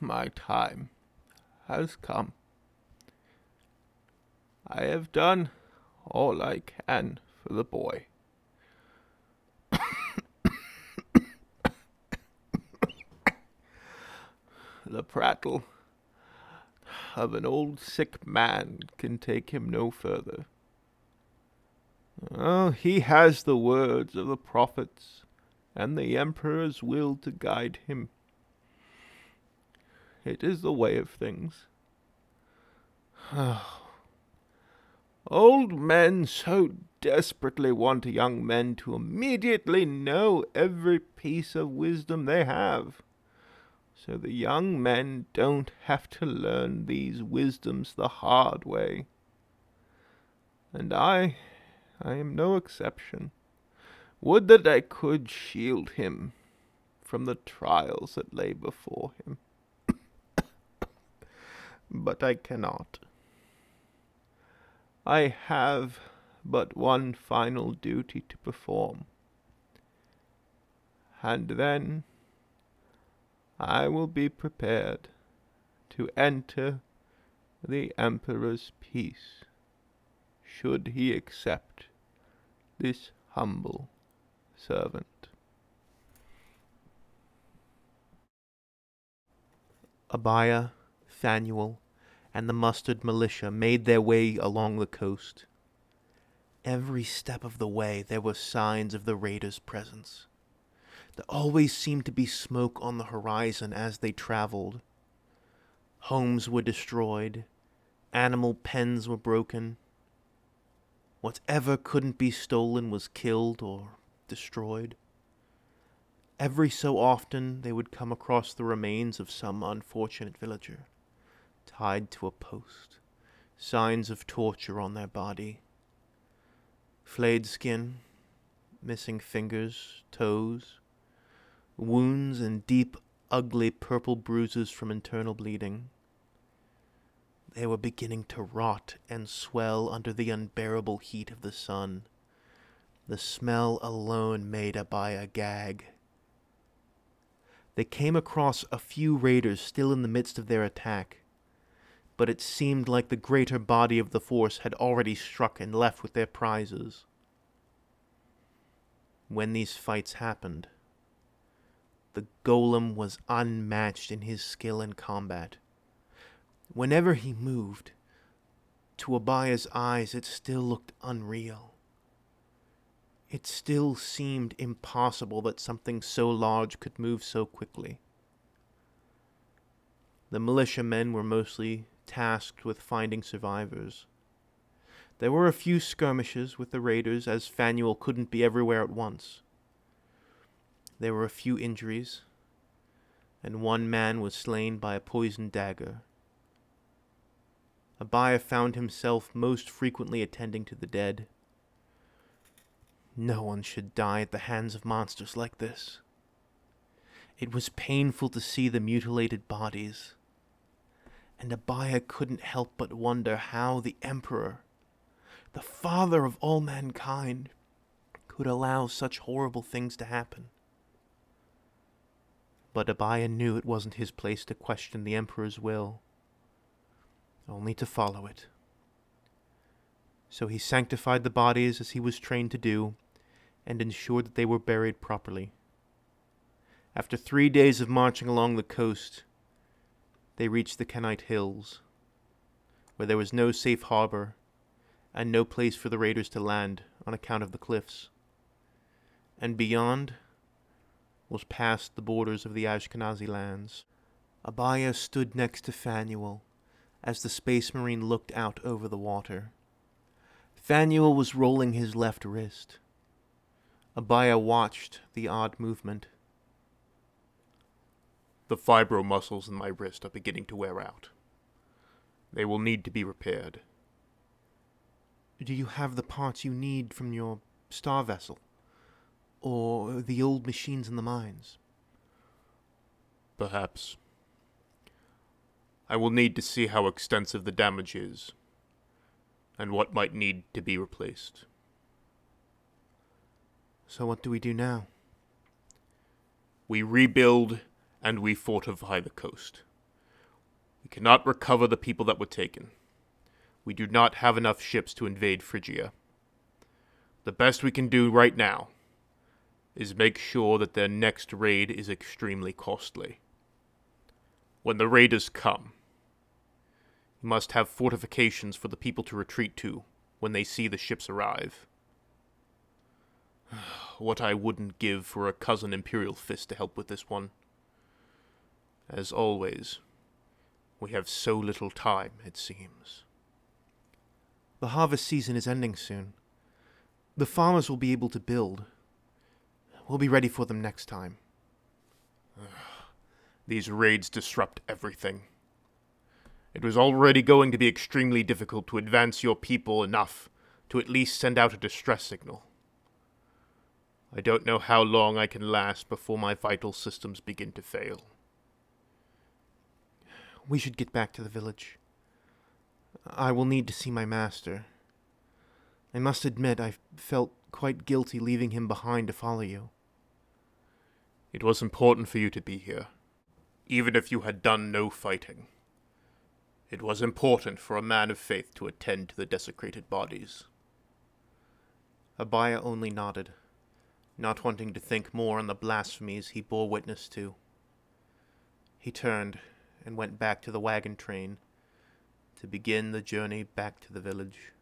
My time has come. I have done all I can for the boy. The prattle of an old sick man can take him no further. Oh, he has the words of the prophets and the emperor's will to guide him. It is the way of things. Old men so desperately want young men to immediately know every piece of wisdom they have, so the young men don't have to learn these wisdoms the hard way. And I am no exception. Would that I could shield him from the trials that lay before him. But I cannot. I have but one final duty to perform, and then I will be prepared to enter the Emperor's peace, should he accept this humble servant. Abaya, Fanuel, and the mustered militia made their way along the coast. Every step of the way there were signs of the raiders' presence. There always seemed to be smoke on the horizon as they traveled. Homes were destroyed. Animal pens were broken. Whatever couldn't be stolen was killed or destroyed. Every so often they would come across the remains of some unfortunate villager, tied to a post, signs of torture on their body. Flayed skin, missing fingers, toes, wounds and deep, ugly purple bruises from internal bleeding. They were beginning to rot and swell under the unbearable heat of the sun. The smell alone made Abaya gag. They came across a few raiders still in the midst of their attack, but it seemed like the greater body of the force had already struck and left with their prizes. When these fights happened, the golem was unmatched in his skill in combat. Whenever he moved, to Abaya's eyes it still looked unreal. It still seemed impossible that something so large could move so quickly. The militiamen were mostly tasked with finding survivors. There were a few skirmishes with the raiders, as Fanuel couldn't be everywhere at once. There were a few injuries, and one man was slain by a poisoned dagger. Abaya found himself most frequently attending to the dead. No one should die at the hands of monsters like this. It was painful to see the mutilated bodies, and Abaya couldn't help but wonder how the Emperor, the father of all mankind, could allow such horrible things to happen. But Abaya knew it wasn't his place to question the Emperor's will, only to follow it. So he sanctified the bodies as he was trained to do, and ensured that they were buried properly. After 3 days of marching along the coast, they reached the Kenite Hills, where there was no safe harbor and no place for the raiders to land on account of the cliffs. And beyond was past the borders of the Ashkenazi lands. Abaya stood next to Fanuel as the Space Marine looked out over the water. Fanuel was rolling his left wrist. Abaya watched the odd movement. The fibro muscles in my wrist are beginning to wear out. They will need to be repaired. Do you have the parts you need from your star vessel? Or the old machines in the mines? Perhaps. I will need to see how extensive the damage is, and what might need to be replaced. So what do we do now? We rebuild and we fortify the coast. cannot recover the people that were taken. We do not have enough ships to invade Phrygia. The best we can do right now is make sure that their next raid is extremely costly. When the raiders come, you must have fortifications for the people to retreat to when they see the ships arrive. What I wouldn't give for a cousin Imperial Fist to help with this one. As always, we have so little time, it seems. The harvest season is ending soon. The farmers will be able to build. We'll be ready for them next time. These raids disrupt everything. It was already going to be extremely difficult to advance your people enough to at least send out a distress signal. I don't know how long I can last before my vital systems begin to fail. We should get back to the village. I will need to see my master. I must admit I felt quite guilty leaving him behind to follow you. It was important for you to be here, even if you had done no fighting. It was important for a man of faith to attend to the desecrated bodies. Abaya only nodded, not wanting to think more on the blasphemies he bore witness to. He turned and went back to the wagon train to begin the journey back to the village.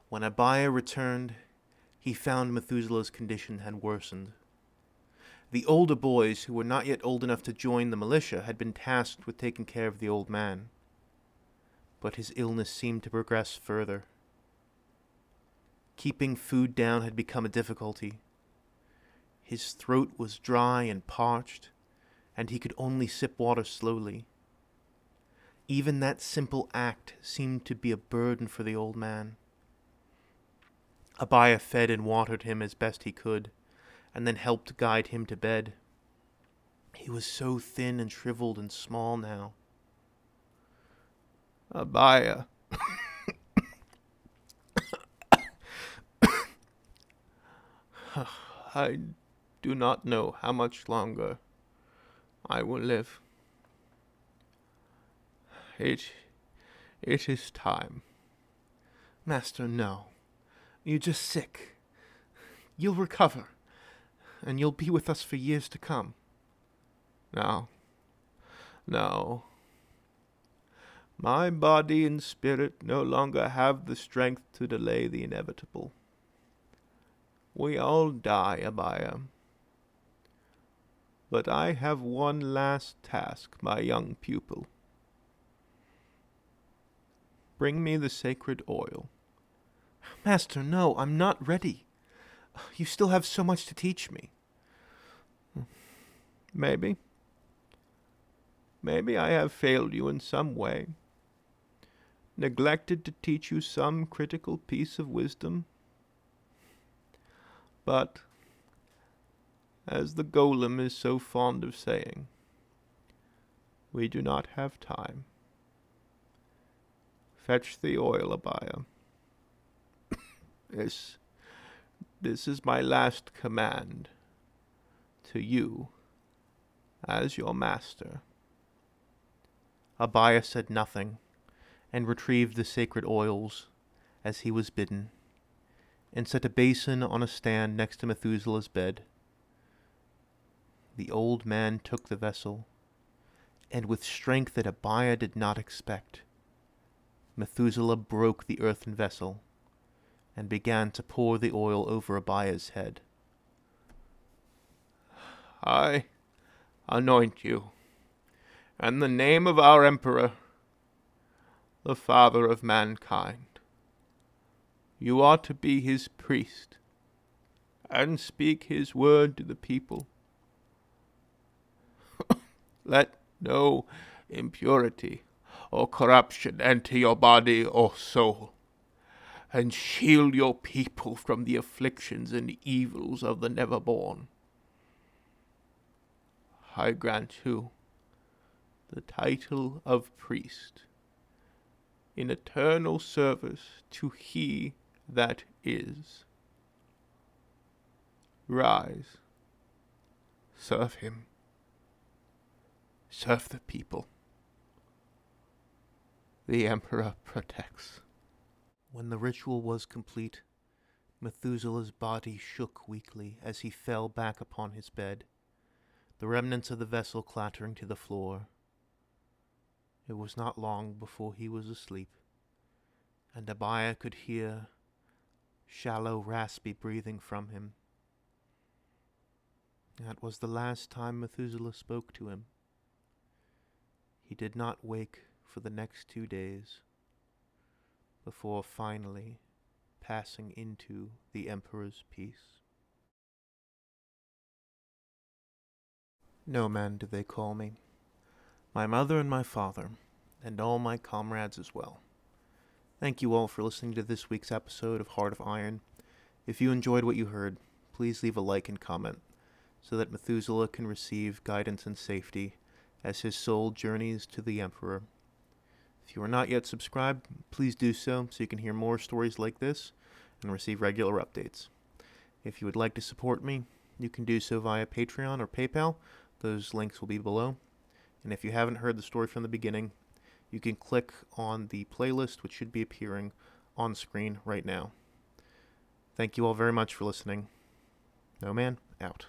When Abaya returned, he found Methuselah's condition had worsened. The older boys, who were not yet old enough to join the militia, had been tasked with taking care of the old man. But his illness seemed to progress further. Keeping food down had become a difficulty. His throat was dry and parched, and he could only sip water slowly. Even that simple act seemed to be a burden for the old man. Abaya fed and watered him as best he could, and then helped guide him to bed. He was so thin and shriveled and small now. Abaya. I do not know how much longer I will live. It is time. Master, no. You're just sick. You'll recover, and you'll be with us for years to come. No. My body and spirit no longer have the strength to delay the inevitable. We all die, Abaya. But I have one last task, my young pupil. Bring me the sacred oil. Master, no, I'm not ready. You still have so much to teach me. Maybe. Maybe I have failed you in some way. Neglected to teach you some critical piece of wisdom. But, as the golem is so fond of saying, we do not have time. Fetch the oil, Abaya. This is my last command to you as your master. Abaya said nothing, and retrieved the sacred oils as he was bidden, and set a basin on a stand next to Methuselah's bed. The old man took the vessel, and with strength that Abaya did not expect, Methuselah broke the earthen vessel and began to pour the oil over Abaya's head. I anoint you, in the name of our Emperor, the Father of mankind. You are to be his priest, and speak his word to the people. Let no impurity or corruption enter your body or soul, and shield your people from the afflictions and evils of the never-born. I grant you the title of priest, in eternal service to he that is. Rise, serve him, serve the people. the Emperor protects. When the ritual was complete, Methuselah's body shook weakly as he fell back upon his bed, the remnants of the vessel clattering to the floor. It was not long before he was asleep, and Abaya could hear shallow, raspy breathing from him. That was the last time Methuselah spoke to him. He did not wake for the next 2 days, before finally passing into the Emperor's peace. No man do they call me. My mother and my father, and all my comrades as well. Thank you all for listening to this week's episode of Heart of Iron. If you enjoyed what you heard, please leave a like and comment, so that Methuselah can receive guidance and safety as his soul journeys to the Emperor. If you are not yet subscribed, please do so you can hear more stories like this and receive regular updates. If you would like to support me, you can do so via Patreon or PayPal. Those links will be below. And if you haven't heard the story from the beginning, you can click on the playlist which should be appearing on screen right now. Thank you all very much for listening. No Man, out.